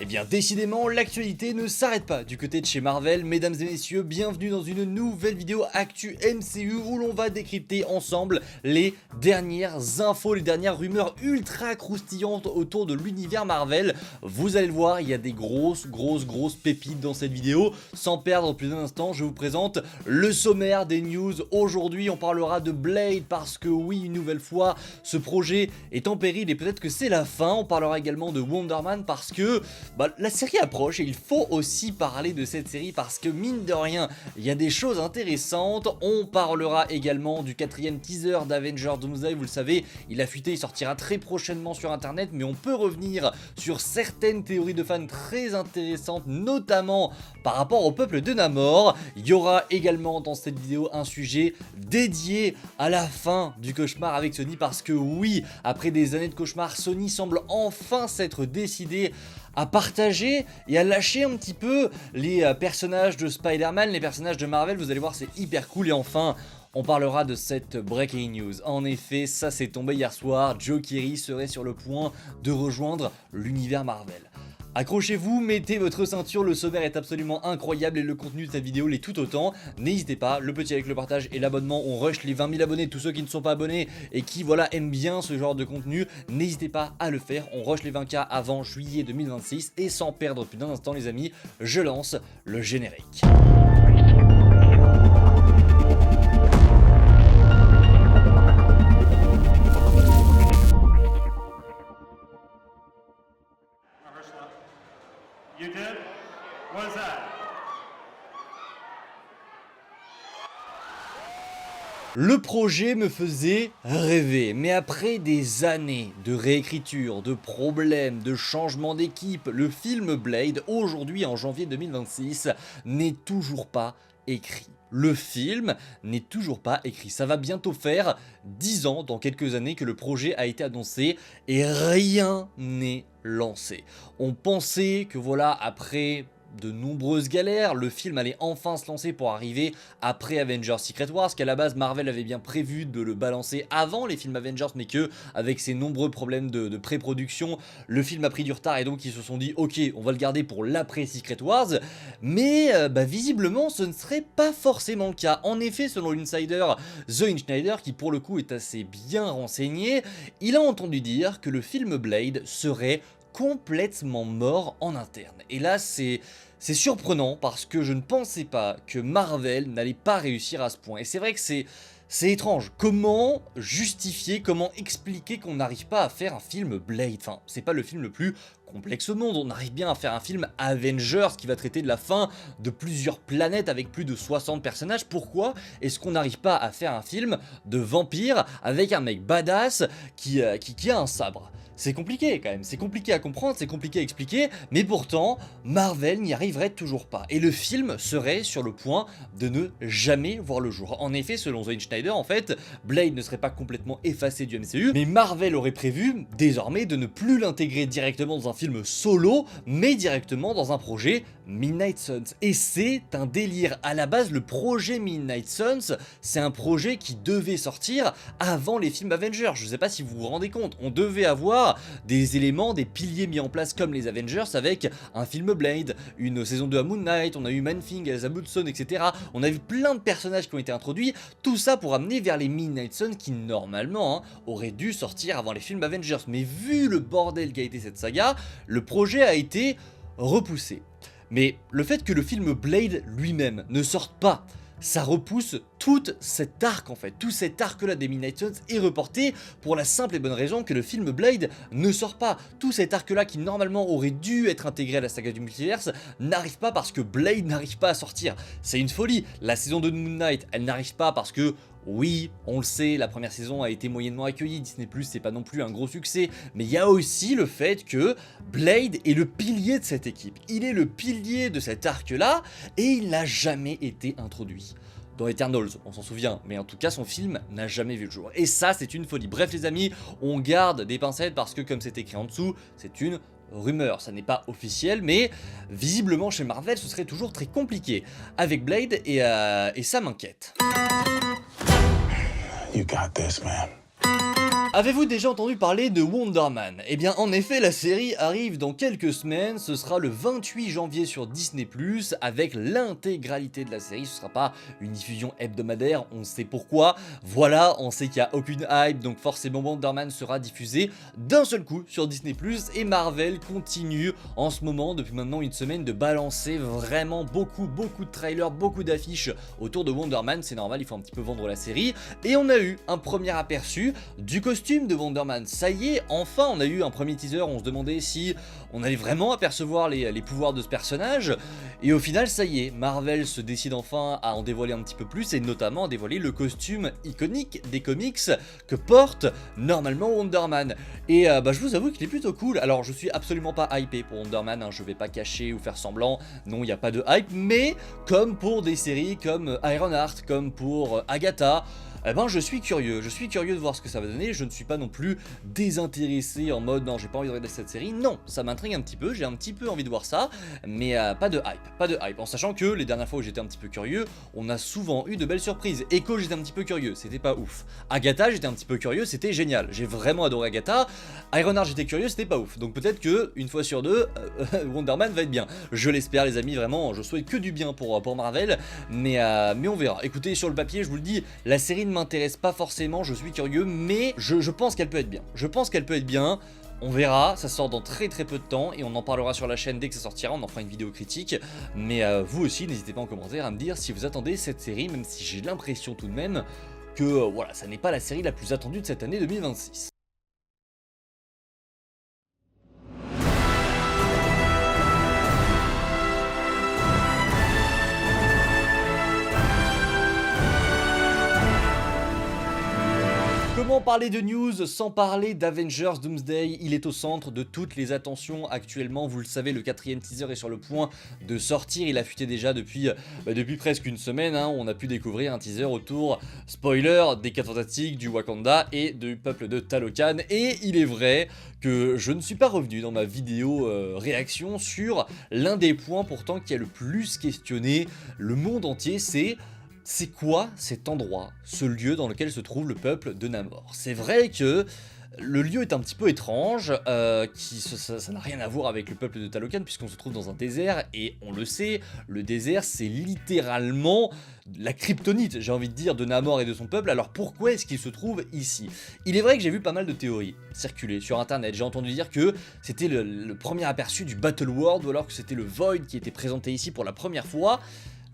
Eh bien décidément l'actualité ne s'arrête pas du côté de chez Marvel, mesdames et messieurs, bienvenue dans une nouvelle vidéo Actu MCU où l'on va décrypter ensemble les dernières infos, les dernières rumeurs ultra croustillantes autour de l'univers Marvel. Vous allez le voir, il y a des grosses pépites dans cette vidéo. Sans perdre plus d'un instant, je vous présente le sommaire des news. Aujourd'hui on parlera de Blade parce que oui, une nouvelle fois, ce projet est en péril et peut-être que c'est la fin. On parlera également de Wonder Man parce que la série approche et il faut aussi parler de cette série parce que mine de rien, il y a des choses intéressantes. On parlera également du 4e teaser d'Avengers Doomsday, vous le savez, il a fuité, il sortira très prochainement sur internet, mais on peut revenir sur certaines théories de fans très intéressantes, notamment par rapport au peuple de Namor. Il y aura également dans cette vidéo un sujet dédié à la fin du cauchemar avec Sony parce que oui, après des années de cauchemar, Sony semble enfin s'être décidé à partager et à lâcher un petit peu les personnages de Spider-Man, les personnages de Marvel. Vous allez voir, c'est hyper cool. Et enfin, on parlera de cette breaking news. En effet, ça s'est tombé hier soir, Joe Keery serait sur le point de rejoindre l'univers Marvel. Accrochez-vous, mettez votre ceinture, le sommaire est absolument incroyable et le contenu de cette vidéo l'est tout autant. N'hésitez pas, le petit like, le partage et l'abonnement, on rush les 20 000 abonnés, tous ceux qui ne sont pas abonnés et qui voilà aiment bien ce genre de contenu, n'hésitez pas à le faire, on rush les 20K avant juillet 2026 et sans perdre plus d'un instant les amis, je lance le générique. You did? What is that? Le projet me faisait rêver, mais après des années de réécriture, de problèmes, de changement d'équipe, le film Blade, aujourd'hui en janvier 2026, n'est toujours pas écrit. Le film n'est toujours pas écrit. Ça va bientôt faire 10 ans, dans quelques années, que le projet a été annoncé et rien n'est lancé. On pensait que voilà, après de nombreuses galères, le film allait enfin se lancer pour arriver après Avengers Secret Wars, qu'à la base Marvel avait bien prévu de le balancer avant les films Avengers, mais que avec ses nombreux problèmes de pré-production, le film a pris du retard et donc ils se sont dit ok, on va le garder pour l'après Secret Wars, mais visiblement ce ne serait pas forcément le cas. En effet, selon l'insider The Insider, qui pour le coup est assez bien renseigné, il a entendu dire que le film Blade serait complètement mort en interne. Et là c'est surprenant parce que je ne pensais pas que Marvel n'allait pas réussir à ce point. Et c'est vrai que c'est étrange. Comment justifier, comment expliquer qu'on n'arrive pas à faire un film Blade? Enfin, c'est pas le film le plus complexe au monde. On arrive bien à faire un film Avengers qui va traiter de la fin de plusieurs planètes avec plus de 60 personnages. Pourquoi est-ce qu'on n'arrive pas à faire un film de vampire avec un mec badass qui a un sabre? C'est compliqué quand même, c'est compliqué à comprendre, c'est compliqué à expliquer, mais pourtant, Marvel n'y arriverait toujours pas. Et le film serait sur le point de ne jamais voir le jour. En effet, selon Zack Snyder, en fait, Blade ne serait pas complètement effacé du MCU, mais Marvel aurait prévu, désormais, de ne plus l'intégrer directement dans un film solo, mais directement dans un projet Midnight Suns. Et c'est un délire. À la base, le projet Midnight Suns, c'est un projet qui devait sortir avant les films Avengers. Je sais pas si vous vous rendez compte, on devait avoir des éléments, des piliers mis en place comme les Avengers avec un film Blade, une saison 2 à Moon Knight, on a eu Man-Thing, Elsa Hudson, etc. On a vu plein de personnages qui ont été introduits, tout ça pour amener vers les Midnight Suns qui normalement auraient dû sortir avant les films Avengers. Mais vu le bordel qu'a été cette saga, le projet a été repoussé. Mais le fait que le film Blade lui-même ne sorte pas, ça repousse tout cet arc en fait, tout cet arc là des Midnight Suns est reporté pour la simple et bonne raison que le film Blade ne sort pas. Tout cet arc là qui normalement aurait dû être intégré à la saga du multiverse n'arrive pas parce que Blade n'arrive pas à sortir. C'est une folie. La saison 2 de Moon Knight, elle n'arrive pas parce que oui, on le sait, la première saison a été moyennement accueillie, Disney+, c'est pas non plus un gros succès, mais il y a aussi le fait que Blade est le pilier de cette équipe, il est le pilier de cet arc-là, et il n'a jamais été introduit. Dans Eternals, on s'en souvient, mais en tout cas son film n'a jamais vu le jour. Et ça, c'est une folie. Bref les amis, on garde des pincettes parce que comme c'est écrit en dessous, c'est une rumeur, ça n'est pas officiel, mais visiblement chez Marvel ce serait toujours très compliqué avec Blade et ça m'inquiète. You got this, man. Avez-vous déjà entendu parler de Wonder Man? Eh bien en effet la série arrive dans quelques semaines, ce sera le 28 janvier sur Disney+, avec l'intégralité de la série, ce sera pas une diffusion hebdomadaire, on sait pourquoi, voilà, on sait qu'il n'y a aucune hype, donc forcément Wonder Man sera diffusé d'un seul coup sur Disney+, et Marvel continue en ce moment, depuis maintenant une semaine, de balancer vraiment beaucoup de trailers, beaucoup d'affiches autour de Wonder Man, c'est normal, il faut un petit peu vendre la série, et on a eu un premier aperçu du costume de Wonder Man. Ça y est, enfin on a eu un premier teaser, on se demandait si on allait vraiment apercevoir les pouvoirs de ce personnage, et au final ça y est, Marvel se décide enfin à en dévoiler un petit peu plus, et notamment à dévoiler le costume iconique des comics que porte normalement Wonder Man. Et je vous avoue qu'il est plutôt cool. Alors je suis absolument pas hypé pour Wonder Man, hein, je vais pas cacher ou faire semblant, non il n'y a pas de hype, mais comme pour des séries comme Ironheart, comme pour Agatha, eh ben je suis curieux de voir ce que ça va donner, je ne suis pas non plus désintéressé en mode non j'ai pas envie de regarder cette série, non, ça m'intrigue un petit peu, j'ai un petit peu envie de voir ça, mais pas de hype, en sachant que les dernières fois où j'étais un petit peu curieux, on a souvent eu de belles surprises. Echo j'étais un petit peu curieux, c'était pas ouf, Agatha j'étais un petit peu curieux, c'était génial, j'ai vraiment adoré Agatha, Ironheart j'étais curieux, c'était pas ouf, donc peut-être que une fois sur deux, Wonder Man va être bien, je l'espère les amis, vraiment, je souhaite que du bien pour Marvel, mais on verra. Écoutez, sur le papier je vous le dis, la série ne m'intéresse pas forcément, je suis curieux, mais je pense qu'elle peut être bien, on verra, ça sort dans très peu de temps et on en parlera sur la chaîne dès que ça sortira, on en fera une vidéo critique, mais vous aussi n'hésitez pas en commentaire à me dire si vous attendez cette série, même si j'ai l'impression tout de même que voilà, ça n'est pas la série la plus attendue de cette année 2026. Comment parler de news sans parler d'Avengers Doomsday? Il est au centre de toutes les attentions actuellement, vous le savez, le 4ème teaser est sur le point de sortir, il a fuité déjà depuis presque une semaine, hein, on a pu découvrir un teaser autour, spoiler, des 4 Fantastiques, du Wakanda et du peuple de Talokan, et il est vrai que je ne suis pas revenu dans ma vidéo réaction sur l'un des points pourtant qui a le plus questionné le monde entier, c'est quoi cet endroit, ce lieu dans lequel se trouve le peuple de Namor? C'est vrai que le lieu est un petit peu étrange, ça n'a rien à voir avec le peuple de Talokan puisqu'on se trouve dans un désert et on le sait, le désert c'est littéralement la kryptonite, j'ai envie de dire, de Namor et de son peuple, alors pourquoi est-ce qu'il se trouve ici? Il est vrai que j'ai vu pas mal de théories circuler sur internet, j'ai entendu dire que c'était le premier aperçu du Battle World ou alors que c'était le Void qui était présenté ici pour la première fois.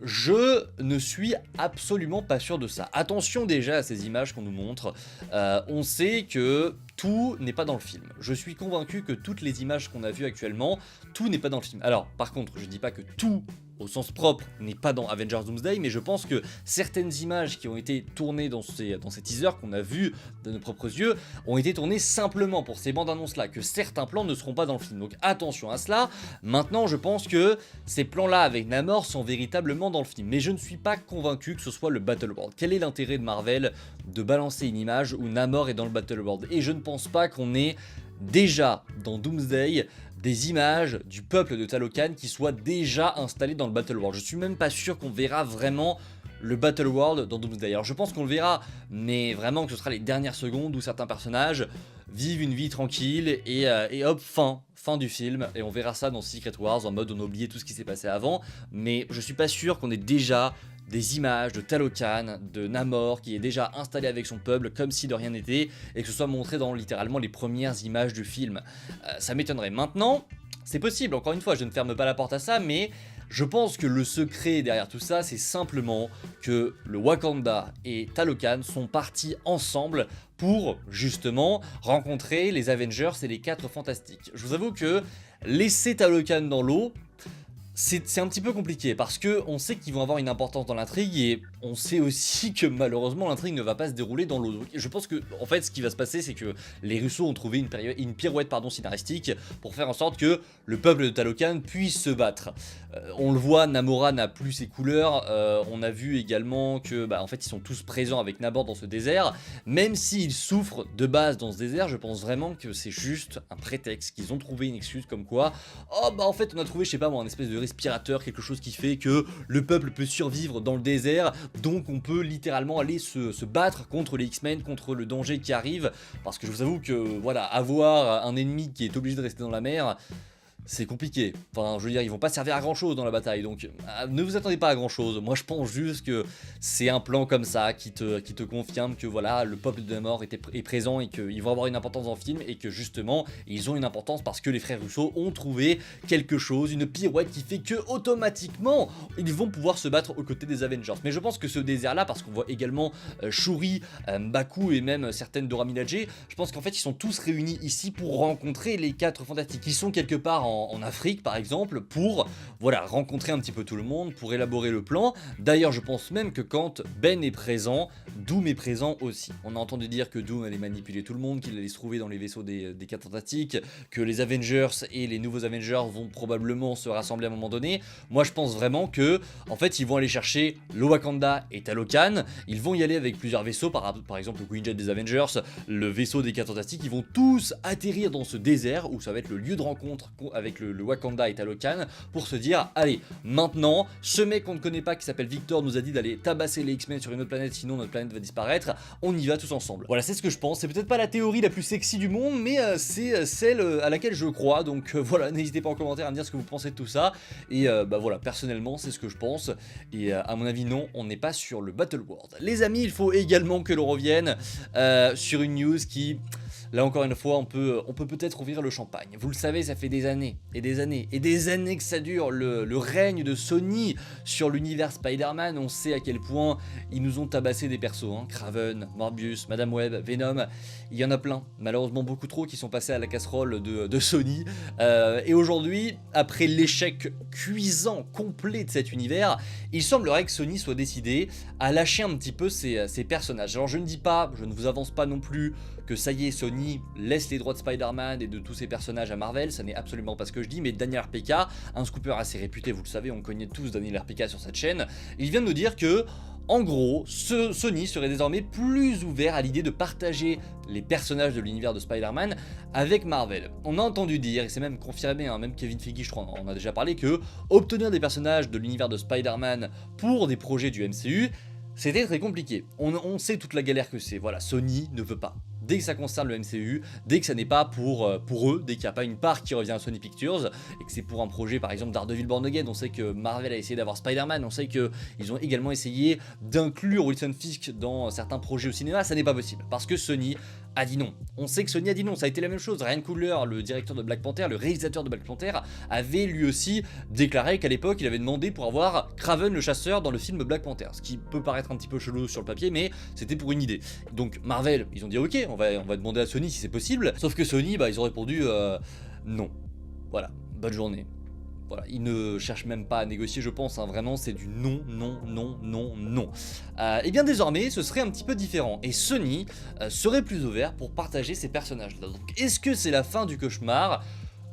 Je ne suis absolument pas sûr de ça. Attention déjà à ces images qu'on nous montre. On sait que tout n'est pas dans le film. Je suis convaincu que toutes les images qu'on a vues actuellement, tout n'est pas dans le film. Alors, par contre, je dis pas que tout, au sens propre, n'est pas dans Avengers Doomsday, mais je pense que certaines images qui ont été tournées dans ces teasers qu'on a vus de nos propres yeux, ont été tournées simplement pour ces bandes annonces là, que certains plans ne seront pas dans le film. Donc attention à cela. Maintenant, je pense que ces plans là avec Namor sont véritablement dans le film, mais je ne suis pas convaincu que ce soit le Battle World. Quel est l'intérêt de Marvel de balancer une image où Namor est dans le Battle World? Et je ne pense pas qu'on ait déjà dans Doomsday des images du peuple de Talokan qui soient déjà installées dans le Battle World. Je suis même pas sûr qu'on verra vraiment le Battle World dans Doomsday. Alors je pense qu'on le verra, mais vraiment que ce sera les dernières secondes où certains personnages vivent une vie tranquille et hop, fin du film, et on verra ça dans Secret Wars en mode on a oublié tout ce qui s'est passé avant, mais je suis pas sûr qu'on ait déjà des images de Talokan, de Namor qui est déjà installé avec son peuple comme si de rien n'était et que ce soit montré dans littéralement les premières images du film. Ça m'étonnerait. Maintenant, c'est possible, encore une fois, je ne ferme pas la porte à ça, mais je pense que le secret derrière tout ça, c'est simplement que le Wakanda et Talokan sont partis ensemble pour justement rencontrer les Avengers et les 4 Fantastiques. Je vous avoue que laisser Talokan dans l'eau, c'est un petit peu compliqué parce que on sait qu'ils vont avoir une importance dans l'intrigue et on sait aussi que malheureusement l'intrigue ne va pas se dérouler dans l'eau. Donc je pense que en fait ce qui va se passer c'est que les Russos ont trouvé une pirouette scénaristique pour faire en sorte que le peuple de Talokan puisse se battre. On le voit, Namora n'a plus ses couleurs, on a vu également que en fait ils sont tous présents avec Namor dans ce désert, même s'ils souffrent de base dans ce désert, je pense vraiment que c'est juste un prétexte, qu'ils ont trouvé une excuse comme quoi, oh en fait on a trouvé je sais pas moi un espèce de respirateur, quelque chose qui fait que le peuple peut survivre dans le désert, donc on peut littéralement aller se battre contre les X-Men, contre le danger qui arrive, parce que je vous avoue que voilà, avoir un ennemi qui est obligé de rester dans la mer, c'est compliqué. Enfin, je veux dire, ils vont pas servir à grand chose dans la bataille, donc ne vous attendez pas à grand chose. Moi, je pense juste que c'est un plan comme ça qui te confirme que voilà, le peuple de Namor est présent et qu'ils vont avoir une importance dans le film et que justement, ils ont une importance parce que les frères Russo ont trouvé quelque chose, une pirouette qui fait que automatiquement, ils vont pouvoir se battre aux côtés des Avengers. Mais je pense que ce désert-là, parce qu'on voit également Shuri, Mbaku et même certaines Dora Milaje, je pense qu'en fait, ils sont tous réunis ici pour rencontrer les 4 Fantastiques. Ils sont quelque part en Afrique par exemple pour voilà, rencontrer un petit peu tout le monde, pour élaborer le plan. D'ailleurs je pense même que quand Ben est présent, Doom est présent aussi. On a entendu dire que Doom allait manipuler tout le monde, qu'il allait se trouver dans les vaisseaux des 4 Fantastiques, que les Avengers et les nouveaux Avengers vont probablement se rassembler à un moment donné. Moi je pense vraiment que en fait ils vont aller chercher le Wakanda et Talokan, ils vont y aller avec plusieurs vaisseaux, par exemple le Quinjet des Avengers, le vaisseau des 4 Fantastiques, ils vont tous atterrir dans ce désert où ça va être le lieu de rencontre avec le Wakanda et Talokan pour se dire allez, maintenant ce mec qu'on ne connaît pas qui s'appelle Victor nous a dit d'aller tabasser les X-Men sur une autre planète, sinon notre planète va disparaître, on y va tous ensemble. Voilà, c'est ce que je pense, c'est peut-être pas la théorie la plus sexy du monde, mais c'est celle à laquelle je crois, donc voilà, n'hésitez pas en commentaire à me dire ce que vous pensez de tout ça, et bah voilà, personnellement c'est ce que je pense, et à mon avis non, on n'est pas sur le Battle World. Les amis, il faut également que l'on revienne sur une news qui... Là encore une fois, on peut peut-être ouvrir le champagne. Vous le savez, ça fait des années et des années et des années que ça dure, le règne de Sony sur l'univers Spider-Man. On sait à quel point ils nous ont tabassé des persos, hein. Kraven, Morbius, Madame Web, Venom, il y en a plein. Malheureusement beaucoup trop qui sont passés à la casserole de Sony. Et aujourd'hui, après l'échec cuisant, complet de cet univers, il semblerait que Sony soit décidé à lâcher un petit peu ses personnages. Alors je ne dis pas, je ne vous avance pas non plus que ça y est, Sony laisse les droits de Spider-Man et de tous ses personnages à Marvel, ça n'est absolument pas ce que je dis, mais Daniel RPK, un scooper assez réputé, vous le savez, on connaît tous Daniel RPK sur cette chaîne, il vient de nous dire que, en gros, Sony serait désormais plus ouvert à l'idée de partager les personnages de l'univers de Spider-Man avec Marvel. On a entendu dire, et c'est même confirmé, hein, même Kevin Feige je crois en a déjà parlé, que obtenir des personnages de l'univers de Spider-Man pour des projets du MCU, c'était très compliqué. On sait toute la galère que c'est, voilà, Sony ne veut pas. Dès que ça concerne le MCU, dès que ça n'est pas pour eux, dès qu'il n'y a pas une part qui revient à Sony Pictures, et que c'est pour un projet par exemple Daredevil Born Again, on sait que Marvel a essayé d'avoir Spider-Man, on sait qu'ils ont également essayé d'inclure Wilson Fisk dans certains projets au cinéma, ça n'est pas possible, parce que Sony a dit non. On sait que Sony a dit non, ça a été la même chose. Ryan Coogler, le directeur de Black Panther, le réalisateur de Black Panther, avait lui aussi déclaré qu'à l'époque il avait demandé pour avoir Kraven le chasseur dans le film Black Panther, ce qui peut paraître un petit peu chelou sur le papier, mais c'était pour une idée. Donc Marvel, ils ont dit ok, on va demander à Sony si c'est possible, sauf que Sony, bah, ils ont répondu non. Voilà, bonne journée. Voilà, ils ne cherchent même pas à négocier, je pense, hein, vraiment c'est du non, non, non, non, non. Et bien désormais, ce serait un petit peu différent, et Sony serait plus ouvert pour partager ces personnages-là. Donc est-ce que c'est la fin du cauchemar ?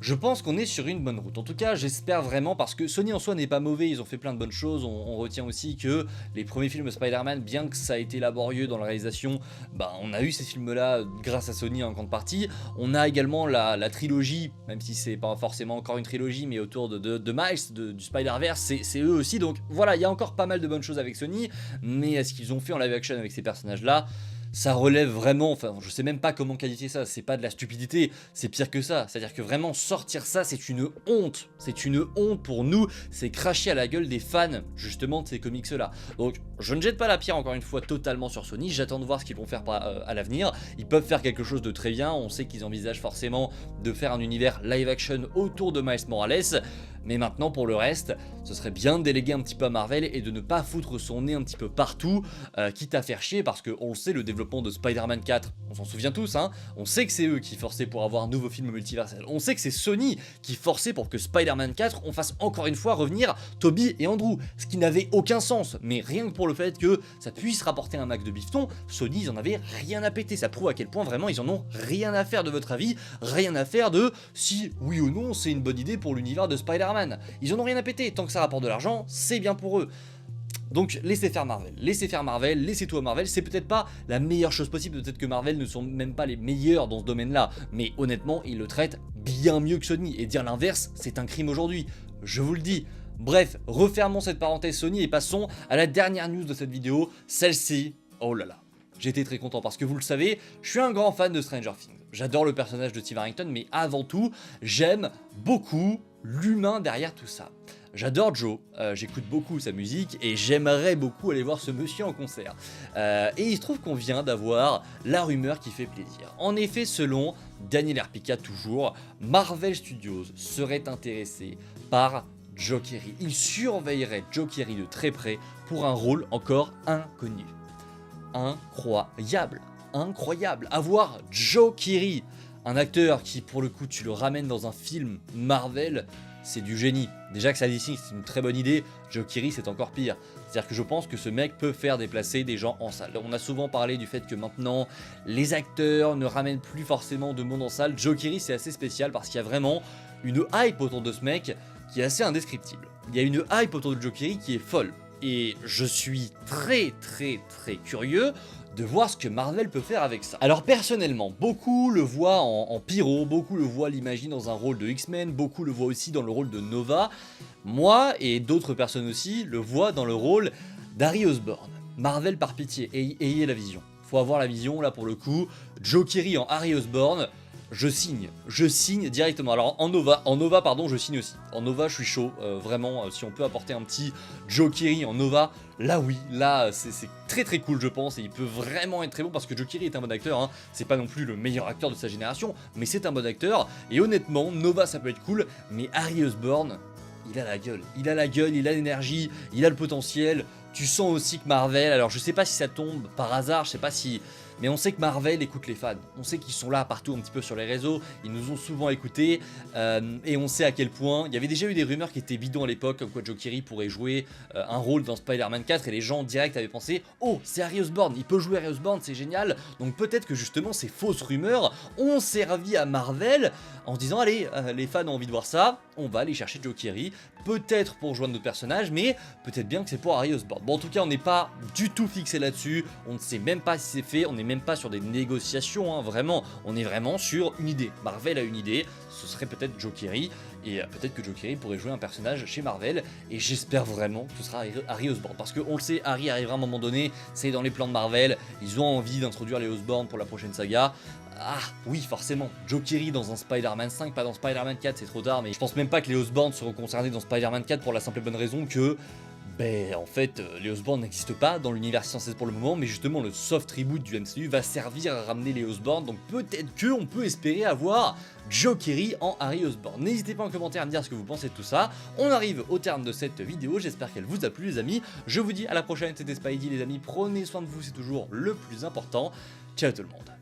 Je pense qu'on est sur une bonne route, en tout cas j'espère vraiment, parce que Sony en soi n'est pas mauvais, ils ont fait plein de bonnes choses, on retient aussi que les premiers films Spider-Man, bien que ça a été laborieux dans la réalisation, bah on a eu ces films là grâce à Sony en grande partie, on a également la trilogie, même si c'est pas forcément encore une trilogie, mais autour de Miles, du Spider-Verse, c'est eux aussi, donc voilà, il y a encore pas mal de bonnes choses avec Sony, mais ce qu'ils ont fait en live action avec ces personnages là, ça relève vraiment, enfin je sais même pas comment qualifier ça, c'est pas de la stupidité, c'est pire que ça, c'est-à-dire que vraiment sortir ça c'est une honte pour nous, c'est cracher à la gueule des fans justement de ces comics là. Donc je ne jette pas la pierre encore une fois totalement sur Sony, j'attends de voir ce qu'ils vont faire à l'avenir, ils peuvent faire quelque chose de très bien, on sait qu'ils envisagent forcément de faire un univers live action autour de Miles Morales, mais maintenant pour le reste, ce serait bien de déléguer un petit peu à Marvel et de ne pas foutre son nez un petit peu partout, quitte à faire chier, parce qu'on le sait, le développement de Spider-Man 4, on s'en souvient tous, hein, on sait que c'est eux qui forçaient pour avoir un nouveau film multiversel, on sait que c'est Sony qui forçait pour que Spider-Man 4, on fasse encore une fois revenir Tobey et Andrew, ce qui n'avait aucun sens, mais rien que pour le fait que ça puisse rapporter un max de bifton, Sony ils en avaient rien à péter, ça prouve à quel point vraiment ils en ont rien à faire de votre avis, rien à faire de si oui ou non c'est une bonne idée pour l'univers de Spider-Man. Ils en ont rien à péter, tant que ça rapporte de l'argent, c'est bien pour eux. Donc laissez faire Marvel, laissez tout à Marvel, c'est peut-être pas la meilleure chose possible, peut-être que Marvel ne sont même pas les meilleurs dans ce domaine-là, mais honnêtement, ils le traitent bien mieux que Sony, et dire l'inverse, c'est un crime aujourd'hui, je vous le dis. Bref, refermons cette parenthèse Sony et passons à la dernière news de cette vidéo, celle-ci, oh là là. J'étais très content parce que vous le savez, je suis un grand fan de Stranger Things. J'adore le personnage de Steve Harrington, mais avant tout, j'aime beaucoup l'humain derrière tout ça. J'adore Joe, j'écoute beaucoup sa musique et j'aimerais beaucoup aller voir ce monsieur en concert. Et il se trouve qu'on vient d'avoir la rumeur qui fait plaisir. En effet, selon Daniel RPK toujours, Marvel Studios serait intéressé par Joe Keery. Il surveillerait Joe Keery de très près pour un rôle encore inconnu. Incroyable, incroyable, avoir Joe Keery, un acteur qui pour le coup tu le ramènes dans un film Marvel, c'est du génie. Déjà que ça dit c'est une très bonne idée, Joe Keery c'est encore pire. C'est-à-dire que je pense que ce mec peut faire déplacer des gens en salle. On a souvent parlé du fait que maintenant les acteurs ne ramènent plus forcément de monde en salle. Joe Keery c'est assez spécial parce qu'il y a vraiment une hype autour de ce mec qui est assez indescriptible. Il y a une hype autour de Joe Keery qui est folle. Et je suis très curieux de voir ce que Marvel peut faire avec ça. Alors personnellement, beaucoup le voient en pyro, beaucoup le voient l'imaginer dans un rôle de X-Men, beaucoup le voient aussi dans le rôle de Nova. Moi, et d'autres personnes aussi, le voient dans le rôle d'Harry Osborn. Marvel, par pitié, ayez la vision. Faut avoir la vision, là pour le coup. Joe Keery en Harry Osborn, je signe directement. Alors en Nova pardon, je signe aussi. En Nova je suis chaud, vraiment, si on peut apporter un petit Joe Keery en Nova, là oui, là c'est très cool je pense, et il peut vraiment être très bon parce que Joe Keery est un bon acteur, hein. C'est pas non plus le meilleur acteur de sa génération, mais c'est un bon acteur, et honnêtement, Nova ça peut être cool, mais Harry Osborn, il a la gueule, il a l'énergie, il a le potentiel. Tu sens aussi que Marvel, alors je sais pas si ça tombe par hasard, je sais pas si... Mais on sait que Marvel écoute les fans, on sait qu'ils sont là partout un petit peu sur les réseaux, ils nous ont souvent écoutés, et on sait à quel point, il y avait déjà eu des rumeurs qui étaient bidons à l'époque, comme quoi Joe Keery pourrait jouer un rôle dans Spider-Man 4, et les gens en direct avaient pensé « Oh, c'est Harry Osborn, il peut jouer Harry Osborn, c'est génial !» Donc peut-être que justement ces fausses rumeurs ont servi à Marvel en se disant « Allez, les fans ont envie de voir ça, on va aller chercher Joe Keery, peut-être pour rejoindre notre personnage, mais peut-être bien que c'est pour Harry Osborn. » Bon, en tout cas, on n'est pas du tout fixé là-dessus, on ne sait même pas si c'est fait, on n'est même pas sur des négociations, hein, vraiment, on est vraiment sur une idée. Marvel a une idée, ce serait peut-être Joe Keery, et peut-être que Joe Keery pourrait jouer un personnage chez Marvel, et j'espère vraiment que ce sera Harry Osborn, parce qu'on le sait, Harry arrivera à un moment donné, c'est dans les plans de Marvel, ils ont envie d'introduire les Osborn pour la prochaine saga. Ah oui, forcément, Joe Keery dans un Spider-Man 5, pas dans Spider-Man 4, c'est trop tard, mais je pense même pas que les Osborn seront concernés dans Spider-Man 4 pour la simple et bonne raison que en fait, les Osborn n'existent pas dans l'univers 616 pour le moment, mais justement le soft reboot du MCU va servir à ramener les Osborn, donc peut-être qu'on peut espérer avoir Joe Keery en Harry Osborn. N'hésitez pas en commentaire à me dire ce que vous pensez de tout ça. On arrive au terme de cette vidéo, j'espère qu'elle vous a plu les amis. Je vous dis à la prochaine, c'était Spidey les amis, prenez soin de vous, c'est toujours le plus important. Ciao tout le monde.